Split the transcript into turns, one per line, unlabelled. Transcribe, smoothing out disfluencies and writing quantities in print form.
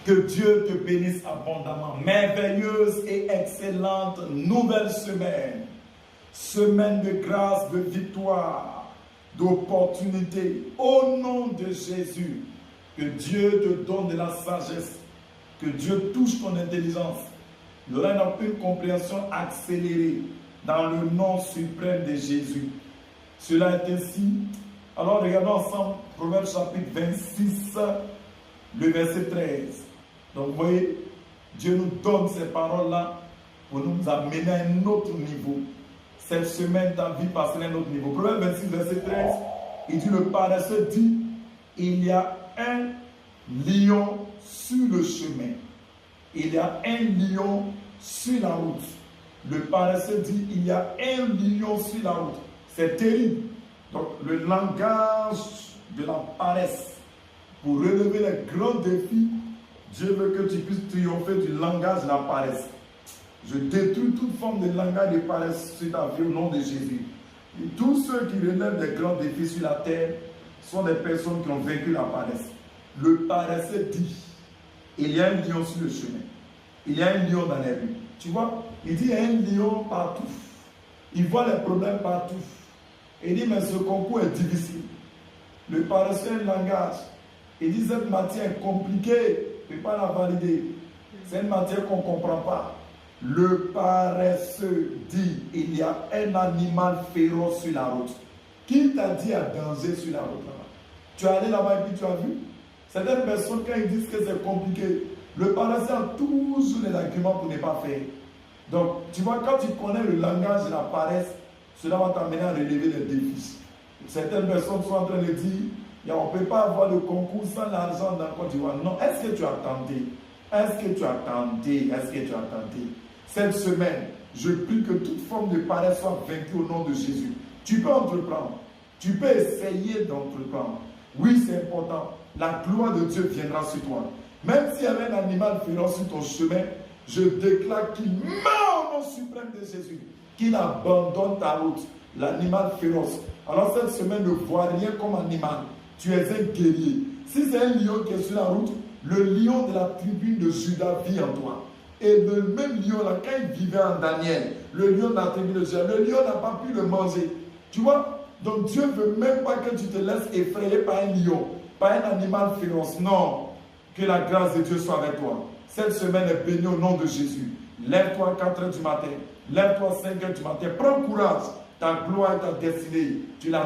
Que Dieu te bénisse abondamment. Merveilleuse et excellente nouvelle semaine. Semaine de grâce, de victoire, d'opportunité. Au nom de Jésus, que Dieu te donne de la sagesse. Que Dieu touche ton intelligence. Il y aura une compréhension accélérée dans le nom suprême de Jésus. Cela est ainsi. Alors regardons ensemble Proverbe chapitre 26, le verset 13. Donc, vous voyez, Dieu nous donne ces paroles-là pour nous amener à un autre niveau. Cette semaine, ta vie passera à un autre niveau. Proverbe 26, verset 13, il dit, le paresseux dit, il y a un lion sur le chemin. Il y a un lion sur la route. Le paresseux dit, il y a un lion sur la route. C'est terrible. Donc, le langage de la paresse, pour relever les grands défis, Dieu veut que tu puisses triompher du langage de la paresse. Je détruis toute forme de langage de paresse sur ta vie au nom de Jésus. Et tous ceux qui relèvent des grands défis sur la terre sont des personnes qui ont vaincu la paresse. Le paresseux dit, il y a un lion sur le chemin. Il y a un lion dans les rues. Tu vois, il dit, il y a un lion partout. Il voit les problèmes partout. Il dit, mais ce concours est difficile. Le paresseux a un langage. Il dit, cette matière est compliquée. Je ne peux pas la valider. C'est une matière qu'on ne comprend pas. Le paresseux dit, il y a un animal féroce sur la route. Qui t'a dit à danger sur la route là-bas? Tu es allé là-bas et puis tu as vu? Certaines personnes, quand ils disent que c'est compliqué, le paresseux a toujours les arguments pour ne pas faire. Donc, tu vois, quand tu connais le langage de la paresse, cela va t'amener à relever les défis. Certaines personnes sont en train de dire, on ne peut pas avoir le concours sans l'argent dans Côte d'Ivoire. Non, est-ce que tu as tenté? Est-ce que tu as tenté? Est-ce que tu as tenté? Cette semaine, je prie que toute forme de paresse soit vaincue au nom de Jésus. Tu peux entreprendre. Tu peux essayer d'entreprendre. Oui, c'est important. La gloire de Dieu viendra sur toi. Même s'il y avait un animal féroce sur ton chemin, je déclare qu'il meurt au nom suprême de Jésus. Qu'il abandonne ta route. L'animal féroce. Alors cette semaine, ne vois rien comme animal. Tu es un guerrier. Si c'est un lion qui est sur la route, le lion de la tribu de Juda vit en toi. Et le même lion là, quand il vivait en Daniel, le lion de la tribu de Juda, le lion n'a pas pu le manger. Tu vois? Donc Dieu ne veut même pas que tu te laisses effrayer par un lion, par un animal féroce. Non. Que la grâce de Dieu soit avec toi. Cette semaine est bénie au nom de Jésus. Lève-toi à 4 h du matin. Lève-toi à 5 h du matin. Prends courage. Ta gloire et ta destinée. Tu la